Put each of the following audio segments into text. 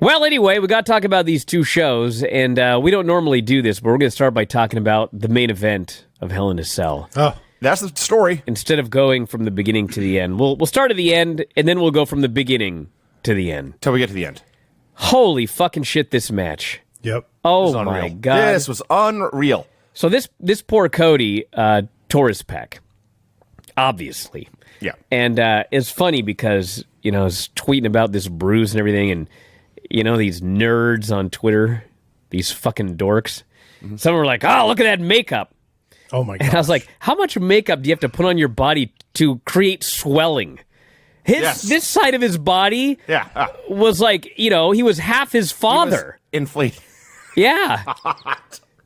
Well, anyway, we got to talk about these two shows, and we don't normally do this, but we're going to start by talking about the main event of Hell in a Cell. Oh, that's the story. Instead of going from the beginning to the end, we'll start at the end, and then we'll go from the beginning to the end. Till we get to the end. Holy fucking shit, this match. Yep. Oh, my God. This was unreal. So this poor Cody tore his pec, obviously. Yeah. And it's funny because, I was tweeting about this bruise and everything, and, these nerds on Twitter, these fucking dorks, some were like, oh, look at that makeup. Oh, my God. And I was like, how much makeup do you have to put on your body to create swelling? This side of his body was like, he was half his father. Inflated. Yeah.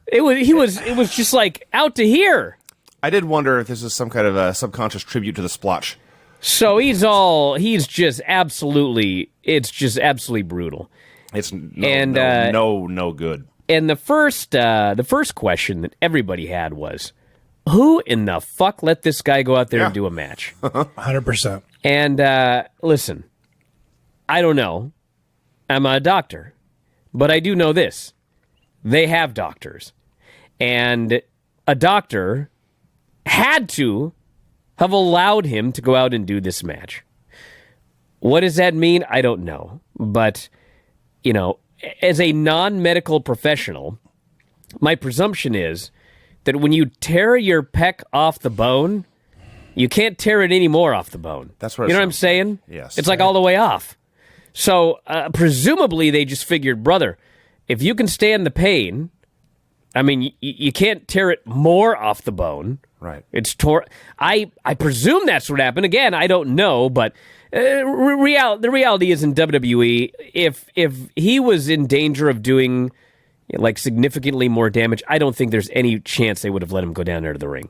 It was just like out to here. I did wonder if this is some kind of a subconscious tribute to the splotch. So it's just absolutely brutal. It's no good. And the first question that everybody had was, who in the fuck let this guy go out there and do a match? 100%. And listen, I don't know. I'm not a doctor, but I do know this. They have doctors. And a doctor had to have allowed him to go out and do this match. What does that mean? I don't know. But, as a non-medical professional, my presumption is that when you tear your pec off the bone, you can't tear it anymore off the bone. That's right. You know what I'm saying? Yes. It's like all the way off. So, presumably, they just figured, brother, if you can stand the pain, I mean, you can't tear it more off the bone. Right. It's tore. I presume that's what happened. Again, I don't know, but the reality is in WWE, if he was in danger of doing like significantly more damage, I don't think there's any chance they would have let him go down there to the ring.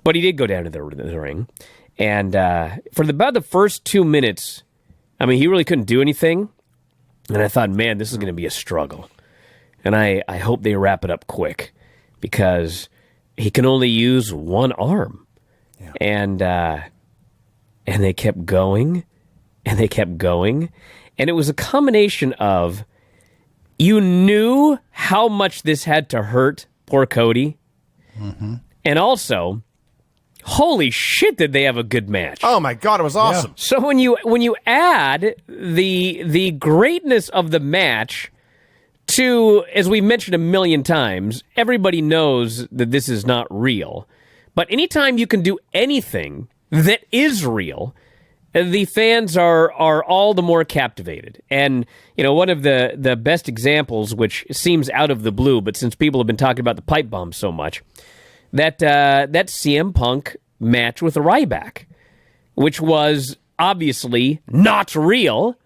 But he did go down to the ring, and for about the first 2 minutes, I mean, he really couldn't do anything, and I thought, man, this is going to be a struggle, and I hope they wrap it up quick because he can only use one arm. Yeah. And they kept going, and they kept going. And it was a combination of, you knew how much this had to hurt poor Cody. Mm-hmm. And also, holy shit, did they have a good match. Oh my God, it was awesome. Yeah. So when you add the greatness of the match to, as we mentioned a million times, everybody knows that this is not real. But anytime you can do anything that is real, the fans are all the more captivated. And, one of the best examples, which seems out of the blue, but since people have been talking about the pipe bomb so much, that CM Punk match with Ryback, which was obviously not real.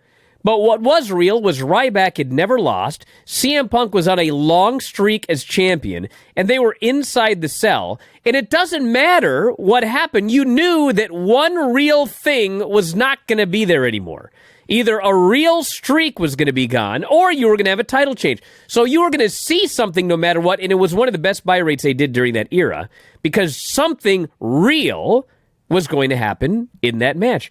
But what was real was Ryback had never lost, CM Punk was on a long streak as champion, and they were inside the cell. And it doesn't matter what happened. You knew that one real thing was not going to be there anymore. Either a real streak was going to be gone, or you were going to have a title change. So you were going to see something no matter what, and it was one of the best buy rates they did during that era, because something real was going to happen in that match.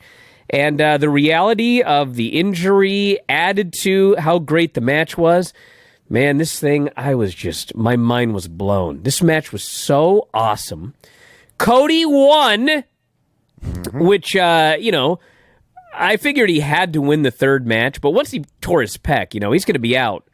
And the reality of the injury added to how great the match was, man, this thing, my mind was blown. This match was so awesome. Cody won, which, I figured he had to win the third match, but once he tore his pec, he's going to be out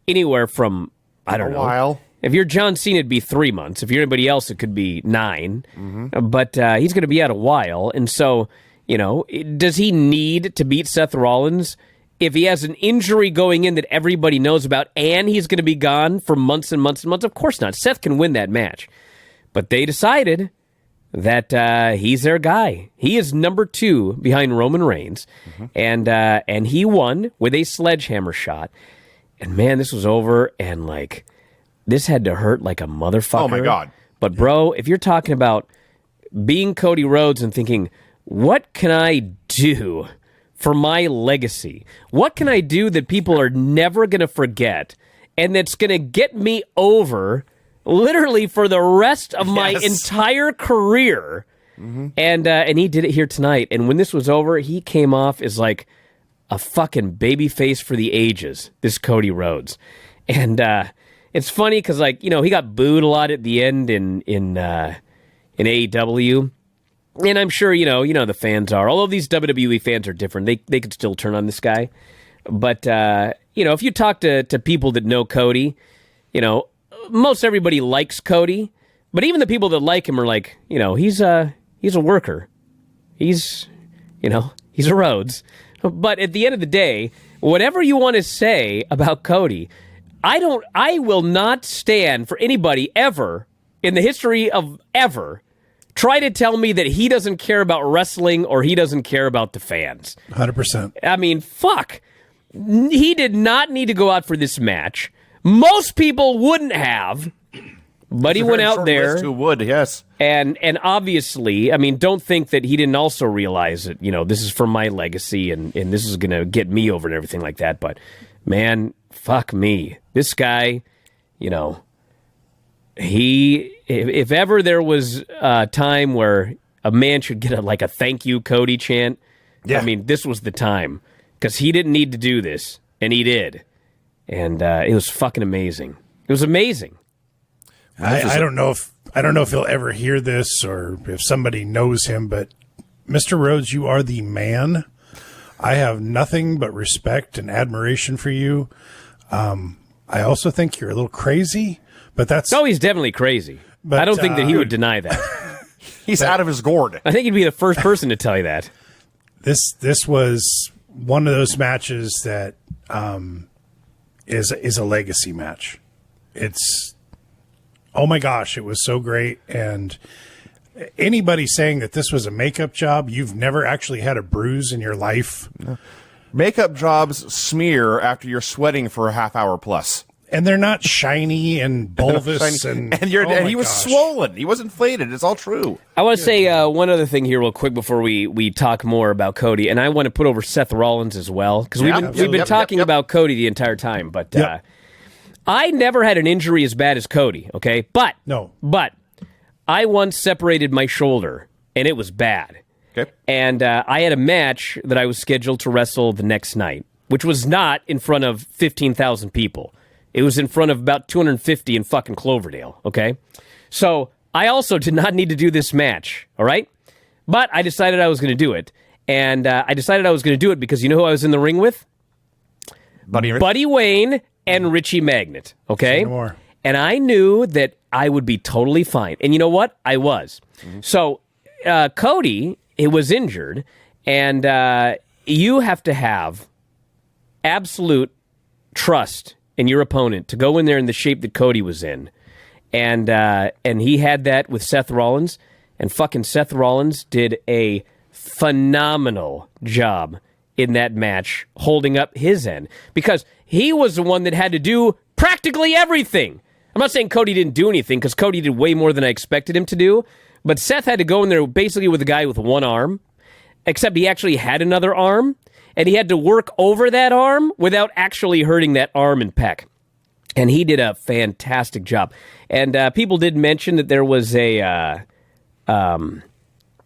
anywhere from, I don't know. A while. If you're John Cena, it'd be 3 months. If you're anybody else, it could be 9. Mm-hmm. But he's going to be out a while, and so... does he need to beat Seth Rollins if he has an injury going in that everybody knows about and he's going to be gone for months and months and months? Of course not. Seth can win that match. But they decided that he's their guy. He is number 2 behind Roman Reigns. Mm-hmm. And he won with a sledgehammer shot. And man, this was over, and this had to hurt like a motherfucker. Oh my God. But bro, if you're talking about being Cody Rhodes and thinking, what can I do for my legacy? What can I do that people are never going to forget and that's going to get me over literally for the rest of my entire career? Mm-hmm. And he did it here tonight. And when this was over, he came off as like, a fucking baby face for the ages, this Cody Rhodes. And it's funny because, like, you know, he got booed a lot at the end in AEW. And I'm sure, you know the fans are. Although these WWE fans are different, they could still turn on this guy. But, you know, if you talk to people that know Cody, you know, most everybody likes Cody. But even the people that like him are like, you know, he's a worker. He's a Rhodes. But at the end of the day, whatever you want to say about Cody, I will not stand for anybody ever in the history of ever try to tell me that he doesn't care about wrestling or he doesn't care about the fans. 100%. I mean, fuck. He did not need to go out for this match. Most people wouldn't have. But he went out there. Who would, yes. And obviously, I mean, don't think that he didn't also realize that, you know, this is for my legacy and this is going to get me over and everything like that. But, man, fuck me. This guy, you know, if ever there was a time where a man should get a thank you, Cody chant, yeah. I mean, this was the time. Because he didn't need to do this, and he did. And it was fucking amazing. It was amazing. I don't know if he'll ever hear this or if somebody knows him, but Mr. Rhodes, you are the man. I have nothing but respect and admiration for you. I also think you're a little crazy, but that's... Oh, he's definitely crazy. But I don't think that he would deny that. He's out of his gourd. I think he'd be the first person to tell you that. This was one of those matches that is a legacy match. It's... Oh my gosh, it was so great. And anybody saying that this was a makeup job, you've never actually had a bruise in your life. No. Makeup jobs smear after you're sweating for a half hour plus. And they're not shiny and bulbous. And he was swollen. He was inflated. It's all true. I want to say one other thing here real quick before we talk more about Cody. And I want to put over Seth Rollins as well. Because we've been talking about Cody the entire time. But I never had an injury as bad as Cody, okay? But I once separated my shoulder, and it was bad. Okay. And I had a match that I was scheduled to wrestle the next night, which was not in front of 15,000 people. It was in front of about 250 in fucking Cloverdale, okay? So I also did not need to do this match, all right? But I decided I was going to do it. And I decided I was going to do it because you know who I was in the ring with? Buddy Wayne and Richie Magnet, okay? And I knew that I would be totally fine. And you know what? I was. Mm-hmm. So Cody, he was injured, and you have to have absolute trust in your opponent to go in there in the shape that Cody was in. And he had that with Seth Rollins, and fucking Seth Rollins did a phenomenal job in that match holding up his end because he was the one that had to do practically everything. I'm not saying Cody didn't do anything because Cody did way more than I expected him to do, but Seth had to go in there basically with a guy with one arm, except he actually had another arm, and he had to work over that arm without actually hurting that arm and pec. And he did a fantastic job. And people did mention that there was a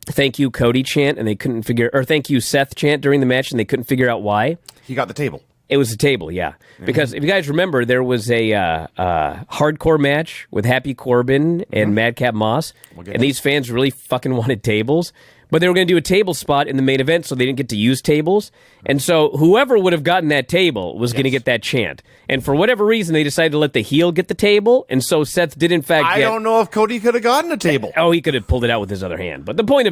thank you Cody chant, and they couldn't figure, or thank you Seth chant during the match, and they couldn't figure out why. He got the table. It was a table, yeah. Mm-hmm. Because if you guys remember, there was a hardcore match with Happy Corbin and Madcap Moss, and these fans really fucking wanted tables. But they were going to do a table spot in the main event, so they didn't get to use tables. And so whoever would have gotten that table was going to get that chant. And for whatever reason, they decided to let the heel get the table, and so Seth did in fact I don't know if Cody could have gotten a table. Oh, he could have pulled it out with his other hand. But the point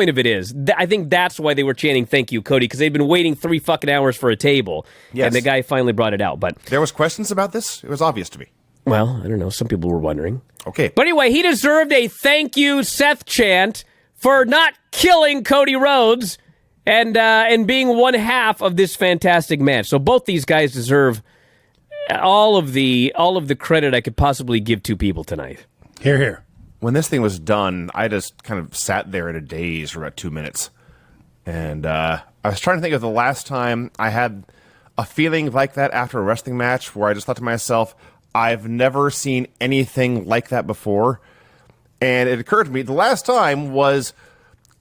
of it is, I think that's why they were chanting "Thank you, Cody," because they'd been waiting 3 fucking hours for a table, and the guy finally brought it out. But there was questions about this. It was obvious to me. Well, I don't know. Some people were wondering. Okay, but anyway, he deserved a "Thank you, Seth" chant for not killing Cody Rhodes and being one half of this fantastic match. So both these guys deserve all of the credit I could possibly give two people tonight. Hear, hear. When this thing was done, I just kind of sat there in a daze for about 2 minutes. And I was trying to think of the last time I had a feeling like that after a wrestling match where I just thought to myself, I've never seen anything like that before. And it occurred to me the last time was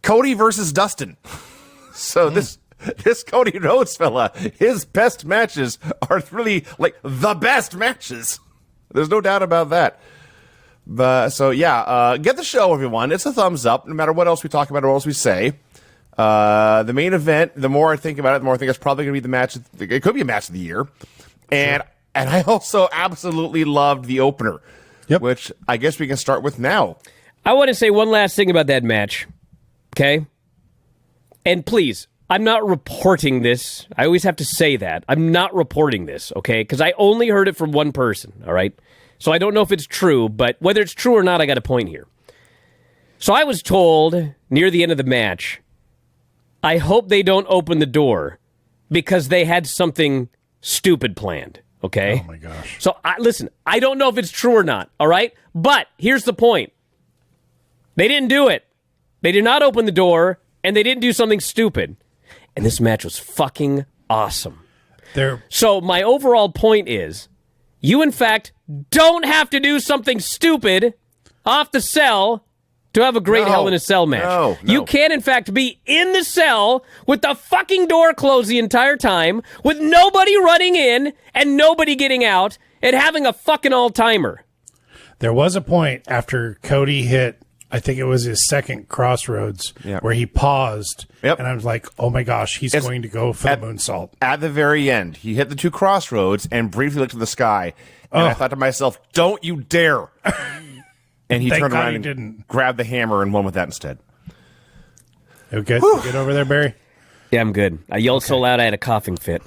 Cody versus Dustin. So this this Cody Rhodes fella, his best matches are really like the best matches. There's no doubt about that. But so yeah, get the show, everyone. It's a thumbs up, no matter what else we talk about or what else we say. The main event, the more I think about it, the more I think it's probably going to be the match. It could be a match of the year. And I also absolutely loved the opener, which I guess we can start with now. I want to say one last thing about that match, okay? And please, I'm not reporting this. I always have to say that. I'm not reporting this, okay? Because I only heard it from one person, all right? So I don't know if it's true, but whether it's true or not, I got a point here. So I was told near the end of the match, I hope they don't open the door because they had something stupid planned, okay? Oh, my gosh. So, listen, I don't know if it's true or not, all right? But here's the point. They didn't do it. They did not open the door, and they didn't do something stupid. And this match was fucking awesome. So my overall point is, you, in fact, don't have to do something stupid off the cell to have a great Hell in a Cell match. No. You can, in fact, be in the cell with the fucking door closed the entire time, with nobody running in and nobody getting out, and having a fucking all-timer. There was a point after Cody hit, I think it was his second crossroads, where he paused, and I was like, oh my gosh, he's going to go for the moonsault. At the very end, he hit the two crossroads and briefly looked to the sky, and I thought to myself, don't you dare. And he turned around and grabbed the hammer and won with that instead. Okay, you good over there, Barry? Yeah, I'm good. I yelled so loud I had a coughing fit.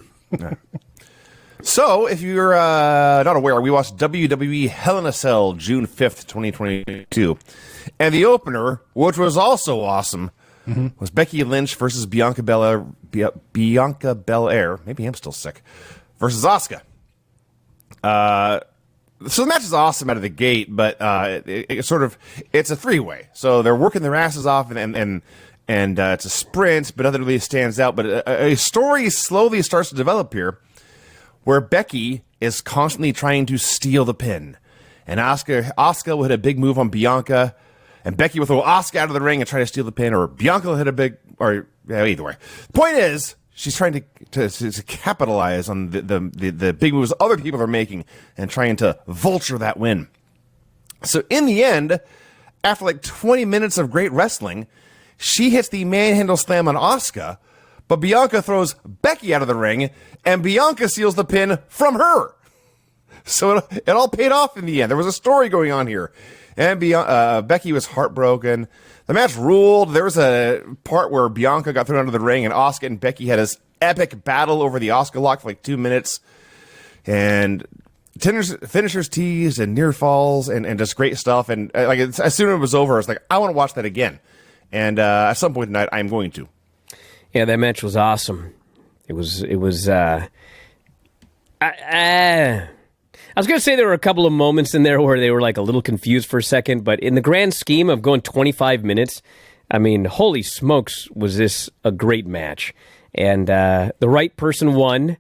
So, if you're not aware, we watched WWE Hell in a Cell June 5th, 2022. And the opener, which was also awesome, was Becky Lynch versus Bianca Belair. Maybe I'm still sick. Versus Asuka. So the match is awesome out of the gate, but it's a three-way. So they're working their asses off, and it's a sprint, but nothing really stands out. But a story slowly starts to develop here, where Becky is constantly trying to steal the pin, and Asuka will hit a big move on Bianca, and Becky will throw Asuka out of the ring and try to steal the pin, or Bianca will hit either way. The point is, she's trying to capitalize on the big moves other people are making and trying to vulture that win. So in the end, after like 20 minutes of great wrestling, she hits the manhandle slam on Asuka, but Bianca throws Becky out of the ring, and Bianca steals the pin from her. So it all paid off in the end. There was a story going on here. And Becky was heartbroken. The match ruled. There was a part where Bianca got thrown out of the ring, and Asuka and Becky had this epic battle over the Asuka lock for like 2 minutes. And finishers teased and near falls and just great stuff. And as soon as it was over, I was like, I want to watch that again. And at some point tonight, I'm going to. Yeah, that match was awesome. It was. I was going to say there were a couple of moments in there where they were like a little confused for a second, but in the grand scheme of going 25 minutes, I mean, holy smokes, was this a great match. And the right person won,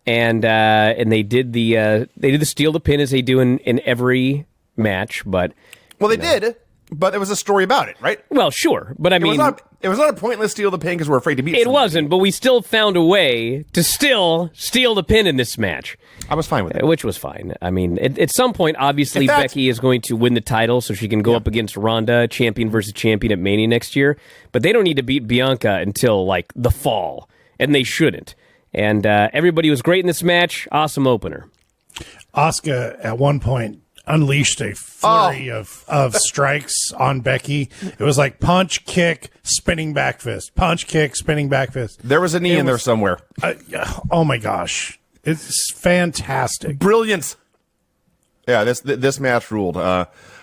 and they did the steal the pin as they do in every match, but... Well, they did, but there was a story about it, right? Well, sure, but I mean... It was not a pointless steal the pin because we're afraid to beat somebody. It wasn't, but we still found a way to still steal the pin in this match. I was fine with it. Which was fine. I mean, at some point, obviously, Becky is going to win the title so she can go up against Ronda, champion versus champion at Mania next year. But they don't need to beat Bianca until, like, the fall. And they shouldn't. And everybody was great in this match. Awesome opener. Asuka, at one point, unleashed a flurry of strikes on Becky. It was like punch, kick, spinning back fist. Punch, kick, spinning back fist. There was a knee in there somewhere. Oh, my gosh. It's fantastic. Brilliant. Yeah, this match ruled.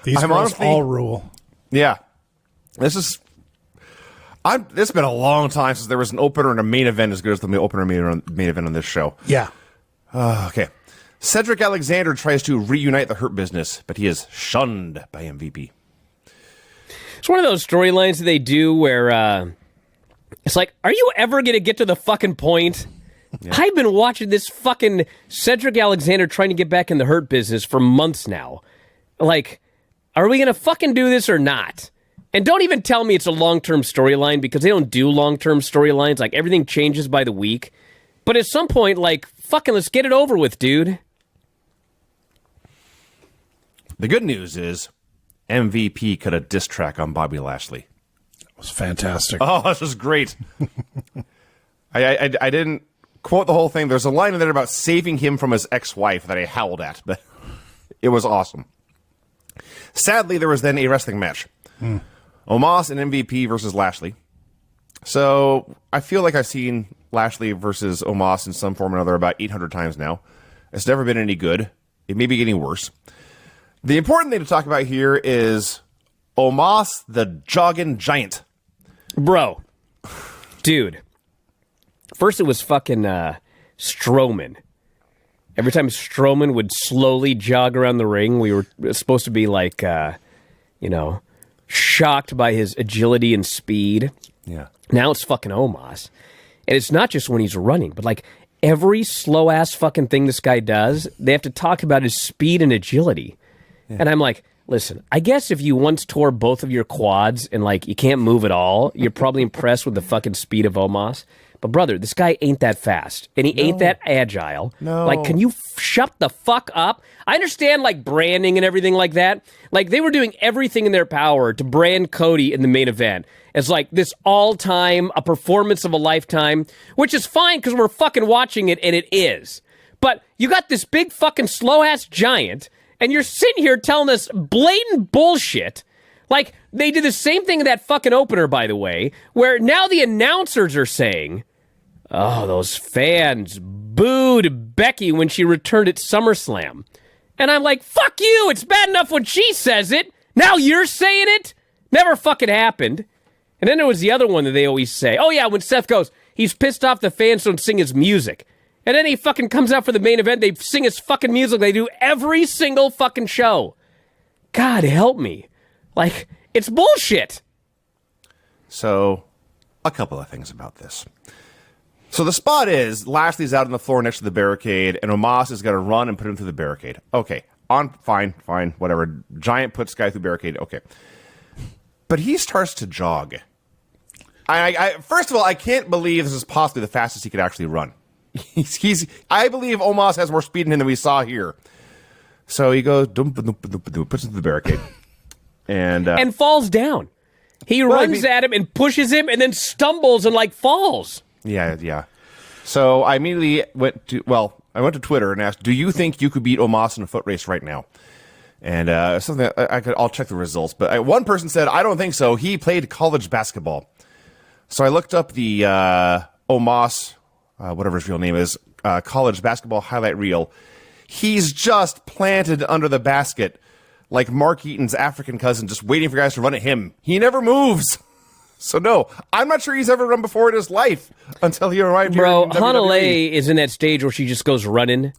These girls all rule. Yeah. It's been a long time since there was an opener and a main event as good as the opener and main event on this show. Yeah. Okay. Cedric Alexander tries to reunite the Hurt Business, but he is shunned by MVP. It's one of those storylines that they do where it's like, are you ever going to get to the fucking point? Yeah. I've been watching this fucking Cedric Alexander trying to get back in the Hurt Business for months now. Like, are we going to fucking do this or not? And don't even tell me it's a long-term storyline, because they don't do long-term storylines. Like, everything changes by the week. But at some point, like, fucking let's get it over with, dude. The good news is MVP cut a diss track on Bobby Lashley. It was fantastic. Oh, this was great. I didn't quote the whole thing. There's a line in there about saving him from his ex-wife that I howled at, but it was awesome. Sadly, there was then a wrestling match. Omos and MVP versus Lashley. So I feel like I've seen Lashley versus Omos in some form or another about 800 times now. It's never been any good. It may be getting worse. The important thing to talk about here is Omos, the jogging giant. Bro. Dude. First it was fucking Strowman. Every time Strowman would slowly jog around the ring, we were supposed to be like, shocked by his agility and speed. Yeah. Now it's fucking Omos. And it's not just when he's running, but like every slow-ass fucking thing this guy does, they have to talk about his speed and agility. Yeah. And I'm like, listen, I guess if you once tore both of your quads and like you can't move at all, you're probably impressed with the fucking speed of Omos. But brother, this guy ain't that fast, and he ain't that agile. No. Like, can you shut the fuck up? I understand, like, branding and everything like that. Like, they were doing everything in their power to brand Cody in the main event as, like, this all-time, a performance of a lifetime, which is fine because we're fucking watching it, and it is. But you got this big fucking slow-ass giant, and you're sitting here telling us blatant bullshit. Like, they did the same thing in that fucking opener, by the way, where now the announcers are saying, oh, those fans booed Becky when she returned at SummerSlam. And I'm like, fuck you, it's bad enough when she says it. Now you're saying it? Never fucking happened. And then there was the other one that they always say, oh yeah, when Seth goes, he's pissed off the fans don't sing his music. And then he fucking comes out for the main event, they sing his fucking music, they do every single fucking show. God help me. Like, it's bullshit. So, a couple of things about this. So the spot is, Lashley's out on the floor next to the barricade, and Omos is going to run and put him through the barricade. Okay, fine, whatever. Giant puts guy through barricade, okay. But he starts to jog. First of all, I can't believe this is possibly the fastest he could actually run. I believe Omos has more speed in him than we saw here. So he goes, puts him through the barricade. And falls down. He runs at him and pushes him and then stumbles and, like, falls. Yeah. So I immediately went to Twitter and asked, do you think you could beat Omos in a foot race right now? And something I'll check the results. But one person said, I don't think so. He played college basketball. So I looked up the Omos, whatever his real name is, college basketball highlight reel. He's just planted under the basket like Mark Eaton's African cousin, just waiting for guys to run at him. He never moves. So no, I'm not sure he's ever run before in his life until he arrived here. Bro, Hanalei is in that stage where she just goes running,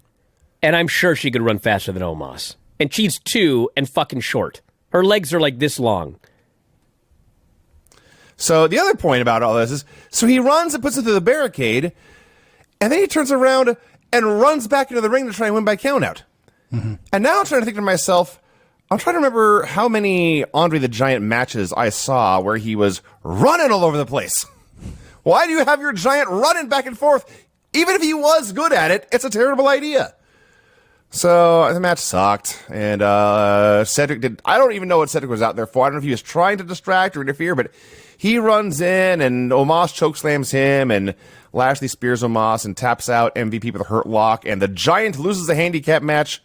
and I'm sure she could run faster than Omos. And she's 2 and fucking short. Her legs are like this long. So the other point about all this is, so he runs and puts it through the barricade, and then he turns around and runs back into the ring to try and win by countout. Mm-hmm. And now I'm trying to think to myself, I'm trying to remember how many Andre the Giant matches I saw where he was running all over the place. Why do you have your giant running back and forth? Even if he was good at it, it's a terrible idea. So the match sucked, and Cedric did. I don't even know what Cedric was out there for. I don't know if he was trying to distract or interfere, but he runs in, and Omos chokeslams him, and Lashley spears Omos and taps out MVP with a hurt lock, and the Giant loses the handicap match.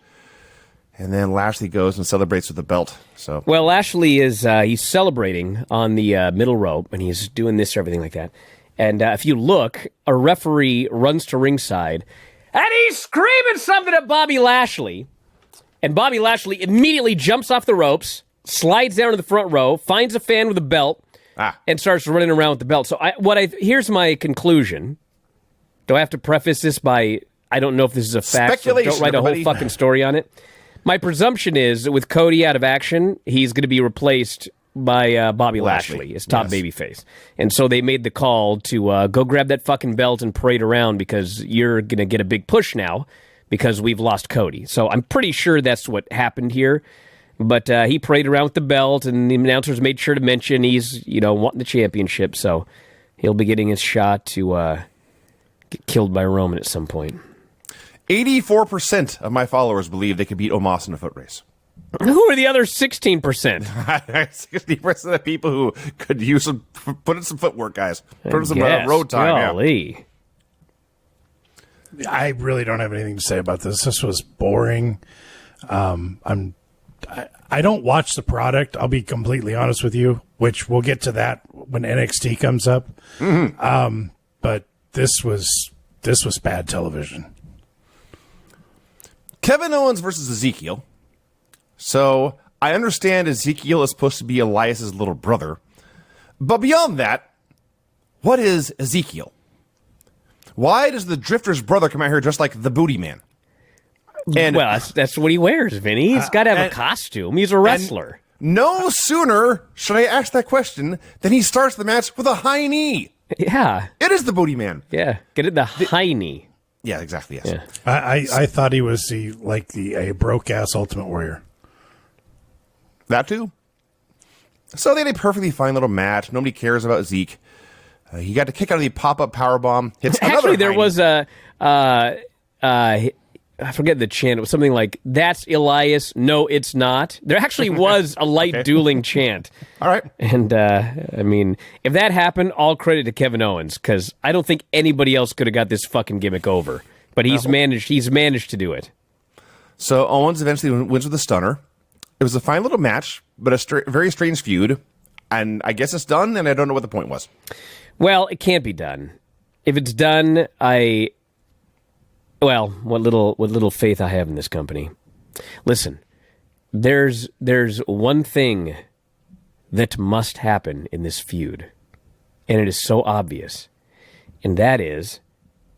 And then Lashley goes and celebrates with the belt. So well, Lashley is he's celebrating on the middle rope, and he's doing this, everything like that. And if you look, a referee runs to ringside, and he's screaming something at Bobby Lashley. And Bobby Lashley immediately jumps off the ropes, slides down to the front row, finds a fan with a belt, and starts running around with the belt. So here's my conclusion. Do I have to preface this by, I don't know if this is a fact, so don't write a whole fucking story on it. My presumption is that with Cody out of action, he's going to be replaced by Bobby Lashley as top babyface. And so they made the call to go grab that fucking belt and parade around because you're going to get a big push now because we've lost Cody. So I'm pretty sure that's what happened here. But he paraded around with the belt, and the announcers made sure to mention he's, wanting the championship. So he'll be getting his shot to get killed by Roman at some point. 84% of my followers believe they could beat Omos in a foot race. Who are the other 16%? 60% of people who could use put in some footwork, guys. Put in some road time. Golly. Yeah. I really don't have anything to say about this. This was boring. I don't watch the product. I'll be completely honest with you, which we'll get to that when NXT comes up. Mm-hmm. But this was bad television. Kevin Owens versus Ezekiel. So I understand Ezekiel is supposed to be Elias's little brother. But beyond that, what is Ezekiel? Why does the Drifter's brother come out here dressed like the Booty Man? And, well, that's what he wears, Vinny. He's got to have a costume. He's a wrestler. No sooner should I ask that question than he starts the match with a high knee. Yeah. It is the Booty Man. Yeah. Get it, the high knee. Yeah, exactly, yes. Yeah. I thought he was a broke-ass Ultimate Warrior. That too. So they had a perfectly fine little match. Nobody cares about Zeke. He got to kick out of the pop-up powerbomb. Actually, there was I forget the chant. It was something like, "That's Elias. No, it's not." There actually was a light dueling chant. All right. And, I mean, if that happened, all credit to Kevin Owens, because I don't think anybody else could have got this fucking gimmick over. But he's managed to do it. So Owens eventually wins with a stunner. It was a fine little match, but a very strange feud. And I guess it's done, and I don't know what the point was. Well, it can't be done. If it's done, what little faith I have in this company. Listen, there's one thing that must happen in this feud, and it is so obvious, and that is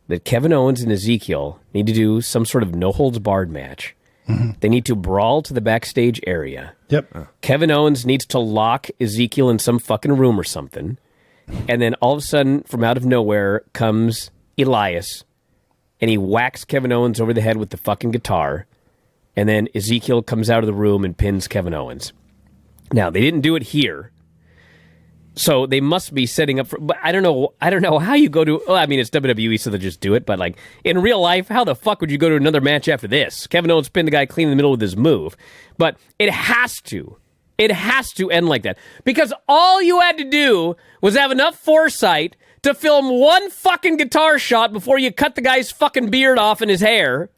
that Kevin Owens and Ezekiel need to do some sort of no-holds-barred match. Mm-hmm. They need to brawl to the backstage area. Yep. Kevin Owens needs to lock Ezekiel in some fucking room or something, and then all of a sudden, from out of nowhere, comes Elias, and he whacks Kevin Owens over the head with the fucking guitar, and then Ezekiel comes out of the room and pins Kevin Owens. Now, they didn't do it here, so they must be setting up for... But I don't know how you go to... Well, I mean, it's WWE, so they'll just do it, but like, in real life, how the fuck would you go to another match after this? Kevin Owens pinned the guy clean in the middle with his move. But it has to end like that. Because all you had to do was have enough foresight to film one fucking guitar shot before you cut the guy's fucking beard off and his hair.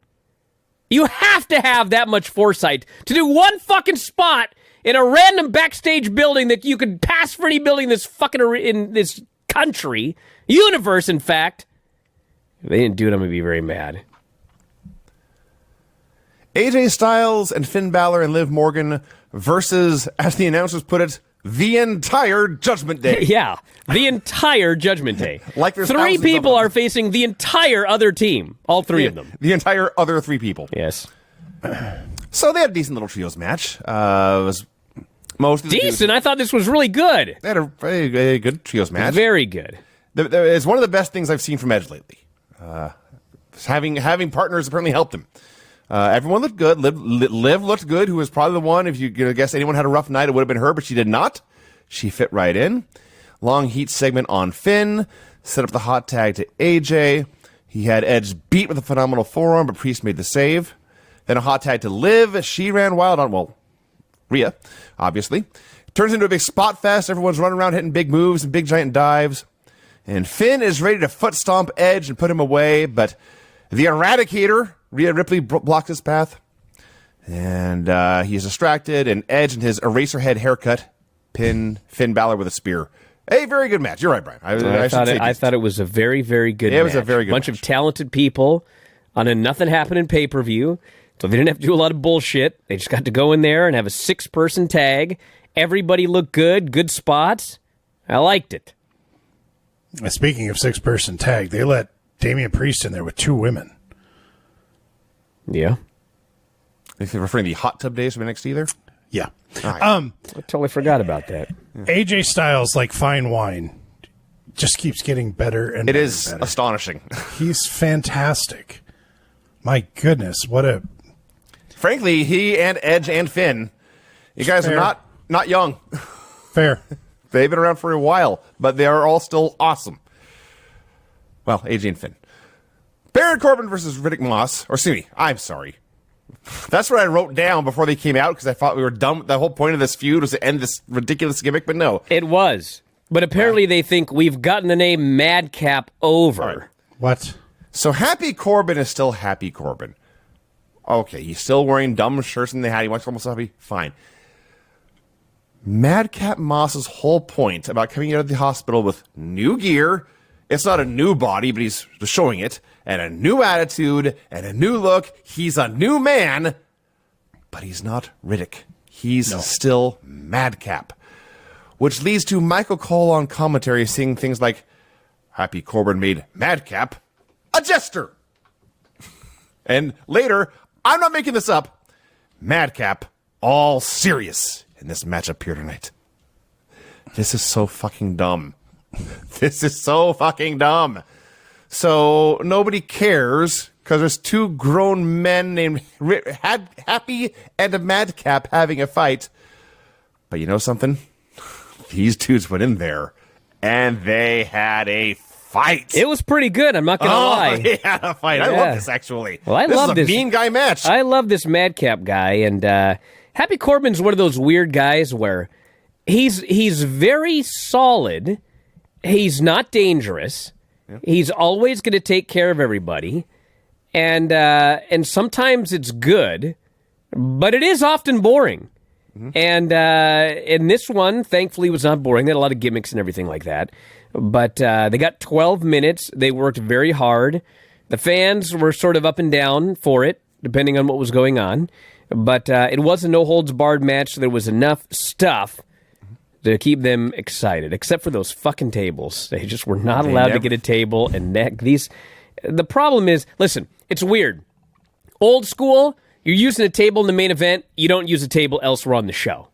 You have to have that much foresight to do one fucking spot in a random backstage building that you could pass for any building in this country, universe, in fact. If they didn't do it, I'm going to be very mad. AJ Styles and Finn Balor and Liv Morgan versus, as the announcers put it, the entire Judgment Day. Yeah, the entire Judgment Day. Like there's three people are facing the entire other team. All three of them. The entire other three people. Yes. So they had a decent little trios match. It was mostly decent. I thought this was really good. They had a very good trios match. Very good. It's one of the best things I've seen from Edge lately. Having partners apparently helped him. Everyone looked good. Liv looked good, who was probably the one, if you guess anyone had a rough night, it would have been her, but she did not. She fit right in. Long heat segment on Finn. Set up the hot tag to AJ. He had Edge beat with a phenomenal forearm, but Priest made the save. Then a hot tag to Liv. She ran wild on, Rhea, obviously. Turns into a big spot fest. Everyone's running around hitting big moves and big giant dives. And Finn is ready to foot stomp Edge and put him away, but the Eradicator, Rhea Ripley, blocks his path. And he's distracted, and Edge and his eraser head haircut pin Finn Balor with a spear. A very good match. You're right, Brian. I thought it was a very, very good match. It was a very good bunch of talented people on a nothing happening pay-per-view. So they didn't have to do a lot of bullshit. They just got to go in there and have a 6-person tag. Everybody looked good. Good spots. I liked it. Speaking of 6-person tag, they let Damian Priest in there with 2 women. Yeah. If you're referring to the hot tub days from NXT there? Yeah. Right. I totally forgot about that. AJ Styles, like fine wine, just keeps getting better and it better. It is astonishing. He's fantastic. My goodness, what a... Frankly, he and Edge and Finn You guys Fair. are not young. Fair. They've been around for a while, but they are all still awesome. Well, AJ and Finn. Baron Corbin versus Riddick Moss. Or excuse me, I'm sorry. That's what I wrote down before they came out because I thought we were done. The whole point of this feud was to end this ridiculous gimmick, but no. It was. But apparently they think we've gotten the name Madcap over. Right. What? So Happy Corbin is still Happy Corbin. Okay, he's still wearing dumb shirts and they had. He wants almost happy. Fine. Madcap Moss's whole point about coming out of the hospital with new gear, it's not a new body, but he's showing it, and a new attitude, and a new look. He's a new man, but he's not Riddick. He's still Madcap. Which leads to Michael Cole on commentary saying things like, Happy Corbin made Madcap a jester. And later, I'm not making this up, Madcap all serious in this matchup here tonight. This is so fucking dumb. This is so fucking dumb. So nobody cares because there's two grown men named Happy and a Madcap having a fight. But you know something? These dudes went in there and they had a fight. It was pretty good, I'm not going to lie. They had a fight. I love this, actually. Well, I love this is a mean guy match. I love this Madcap guy, and Happy Corbin's one of those weird guys where he's very solid. He's not dangerous. Yep. He's always going to take care of everybody, and sometimes it's good, but it is often boring. Mm-hmm. And in this one, thankfully, was not boring. They had a lot of gimmicks and everything like that. But they got 12 minutes. They worked very hard. The fans were sort of up and down for it, depending on what was going on. But it was a no-holds-barred match, so there was enough stuff to keep them excited, except for those fucking tables. They just were not allowed to get a table. And the problem is, listen, it's weird. Old school, you're using a table in the main event, you don't use a table elsewhere on the show.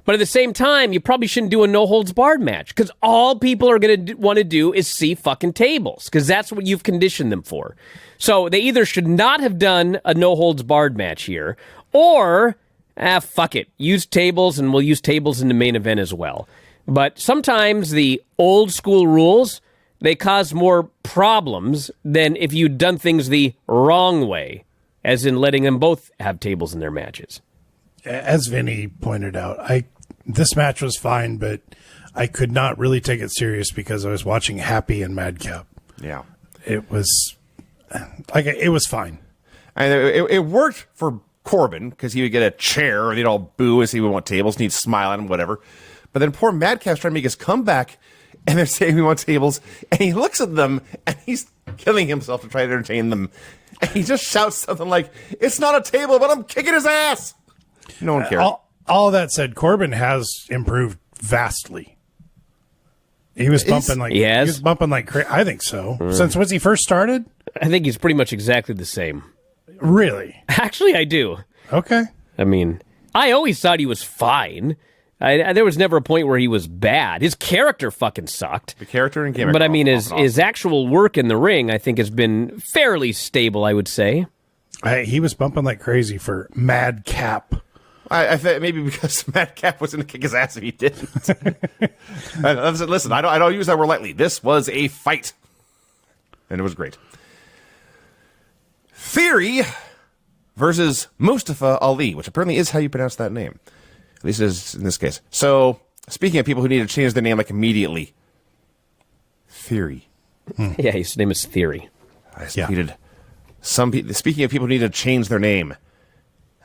But at the same time, you probably shouldn't do a no-holds-barred match because all people are going to want to do is see fucking tables because that's what you've conditioned them for. So they either should not have done a no-holds-barred match here or, fuck it, use tables and we'll use tables in the main event as well. But sometimes the old-school rules, they cause more problems than if you'd done things the wrong way, as in letting them both have tables in their matches. As Vinny pointed out, this match was fine, but I could not really take it serious because I was watching Happy and Madcap. Yeah. It was it was fine. And it worked for Corbin because he would get a chair and they'd all boo as he would want tables and he'd smile at him, whatever. But then poor Madcap's trying to make his comeback and they're saying we want tables and he looks at them and he's killing himself to try to entertain them. And he just shouts something like, "It's not a table, but I'm kicking his ass." No one cares. All that said, Corbin has improved vastly. He was bumping like crazy. I think so. Since when he first started, I think he's pretty much exactly the same. Really? Actually, I do. Okay. I mean, I always thought he was fine. There was never a point where he was bad. His character fucking sucked. The character and gimmick. But I mean, his actual work in the ring, I think, has been fairly stable, I would say. He was bumping like crazy for Madcap. I thought maybe because Madcap was going to kick his ass if he didn't. Listen, I don't use that word lightly. This was a fight. And it was great. Theory versus Mustafa Ali, which apparently is how you pronounce that name. At least it is in this case. So, speaking of people who need to change their name like immediately. Theory. Yeah, his name is Theory. I tweeted, speaking of people who need to change their name.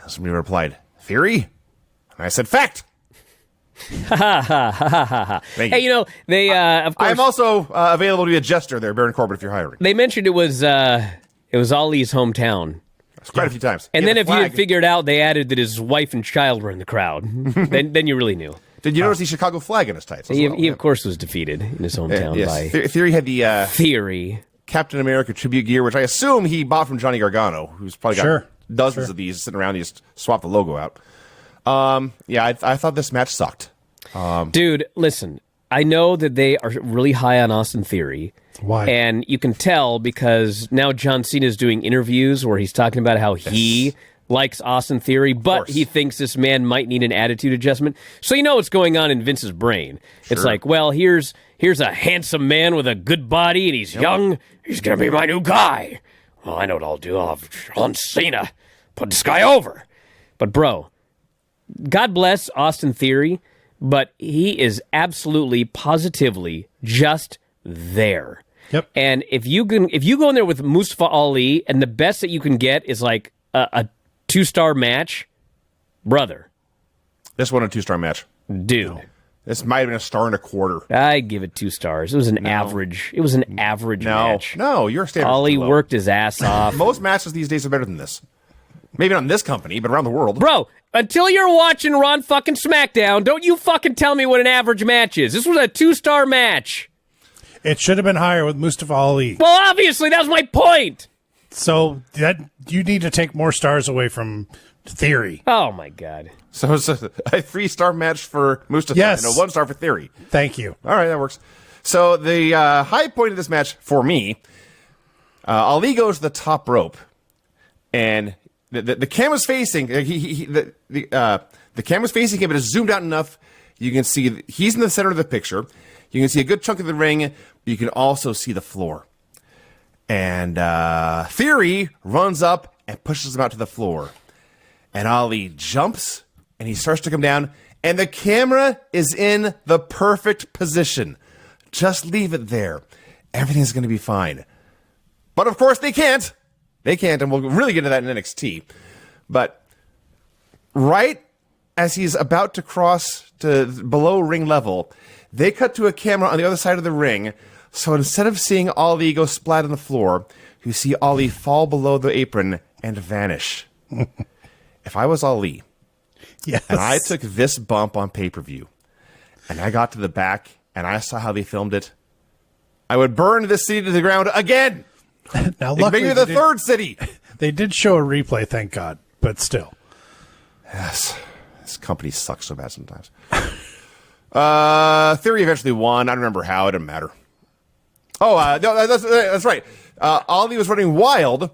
Somebody replied, Theory? And I said, fact! Hey, you know, they, of course... I'm also available to be a jester there, Baron Corbin, if you're hiring. They mentioned it was Ali's hometown. It's quite a few times. And then if you had figured out, they added that his wife and child were in the crowd. then you really knew. Did you notice the Chicago flag in his tights? He of course, was defeated in his hometown by... Theory had the... Theory. Captain America tribute gear, which I assume he bought from Johnny Gargano, who's probably got dozens of these sitting around. He just swapped the logo out. I thought this match sucked. Dude, listen. I know that they are really high on Austin Theory. Why? And you can tell because now John Cena is doing interviews where he's talking about how he likes Austin Theory, but he thinks this man might need an attitude adjustment. So you know what's going on in Vince's brain. Sure. It's like, well, here's a handsome man with a good body, and he's young. He's going to be my new guy. Well, I know what I'll do. I'll have John Cena put this guy over. But, bro, God bless Austin Theory, but he is absolutely, positively just there. Yep. And if you go in there with Mustafa Ali, and the best that you can get is like a 2-star match, brother. This wasn't a 2-star match. Dude. No. This might have been a 1.25 stars. I'd give it 2 stars. It was an average. It was an average match. No, your standard. Ali worked his ass off. Most matches these days are better than this. Maybe not in this company, but around the world. Bro, until you're watching Raw fucking SmackDown, don't you fucking tell me what an average match is. This was a 2-star match. It should have been higher with Mustafa Ali. Well, obviously, that was my point. So that you need to take more stars away from Theory. Oh, my God. So it's a 3-star match for Mustafa and a 1-star for Theory. Thank you. All right, that works. So the high point of this match for me, Ali goes to the top rope, and the camera's facing the camera's facing him, but it's zoomed out enough you can see he's in the center of the picture. You can see a good chunk of the ring. You can also see the floor. And Theory runs up and pushes him out to the floor. And Ali jumps, and he starts to come down, and the camera is in the perfect position. Just leave it there. Everything's going to be fine. But, of course, they can't. They can't, and we'll really get into that in NXT. But right as he's about to cross to below ring level, they cut to a camera on the other side of the ring. So instead of seeing Ali go splat on the floor, you see Ali fall below the apron and vanish. If I was Ali, yes, and I took this bump on pay-per-view, and I got to the back, and I saw how they filmed it, I would burn this city to the ground again. Now, luckily, maybe the third city. They did show a replay, thank God, but still. Yes, this company sucks so bad sometimes. Theory eventually won. I don't remember how. It didn't matter. Oh, no, that's right. Ali was running wild.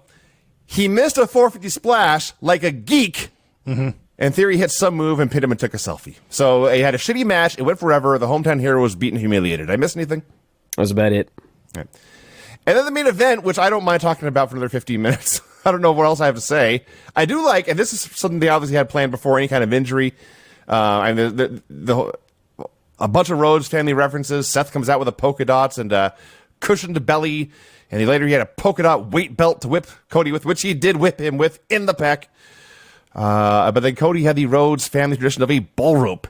He missed a 450 splash like a geek, and Theory hit some move and pinned him and took a selfie. So he had a shitty match. It went forever. The hometown hero was beaten, humiliated. Did I miss anything? That was about it. Right. And then the main event, which I don't mind talking about for another 15 minutes. I don't know what else I have to say. I do like, and this is something they obviously had planned before any kind of injury. A bunch of Rhodes family references. Seth comes out with a polka dots and cushioned belly. And later he had a polka dot weight belt to whip Cody with, which he did whip him with in the pec. But then Cody had the Rhodes family tradition of a bull rope.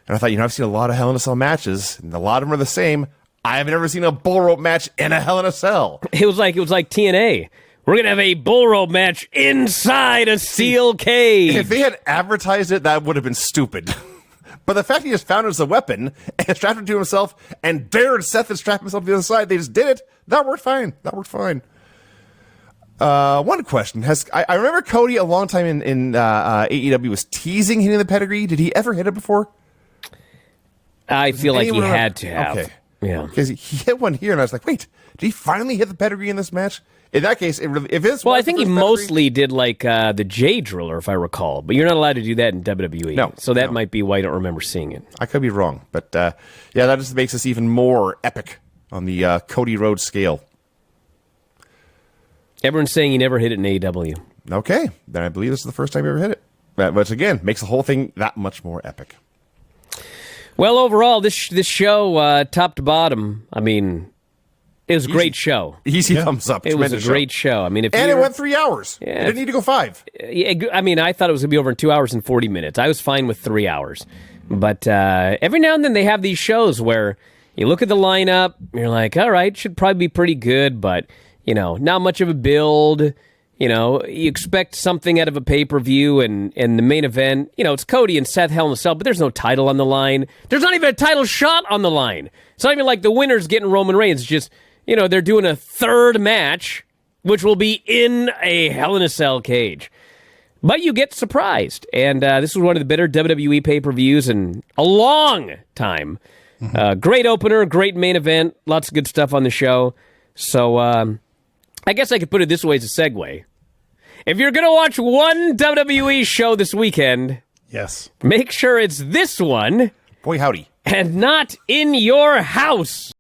And I thought, I've seen a lot of Hell in a Cell matches, and a lot of them are the same. I have never seen a bull rope match in a Hell in a Cell. It was like TNA. We're going to have a bull rope match inside a steel cage. If they had advertised it, that would have been stupid. But the fact he just found it as a weapon and strapped it to himself and dared Seth to strap himself to the other side, they just did it. That worked fine. One question. I remember Cody a long time in AEW was teasing hitting the pedigree. Did he ever hit it before? I feel like he had to have. Okay. Yeah. Because he hit one here, and I was like, wait, did he finally hit the pedigree in this match? In that case, I think he mostly did like the J Driller, if I recall, but you're not allowed to do that in WWE. No, so that might be why I don't remember seeing it. I could be wrong, but that just makes this even more epic on the Cody Rhodes scale. Everyone's saying he never hit it in AEW. Okay, then I believe this is the first time he ever hit it. Which again makes the whole thing that much more epic. Well, overall, this show, top to bottom, I mean, it was a great show. Easy thumbs up. It was a great show. I mean, it went 3 hours. Yeah, it didn't need to go 5. I mean, I thought it was going to be over in 2 hours and 40 minutes. I was fine with 3 hours. But every now and then they have these shows where you look at the lineup, you're like, all right, should probably be pretty good, but, not much of a build. You expect something out of a pay-per-view, and the main event, it's Cody and Seth Hell in a Cell, but there's no title on the line. There's not even a title shot on the line. It's not even like the winner's getting Roman Reigns. It's just, they're doing a third match, which will be in a Hell in a Cell cage. But you get surprised, and this was one of the better WWE pay-per-views in a long time. Great opener, great main event, lots of good stuff on the show. So I guess I could put it this way as a segue. If you're going to watch one WWE show this weekend, Yes. make sure it's this one Boy, howdy. and not In Your House.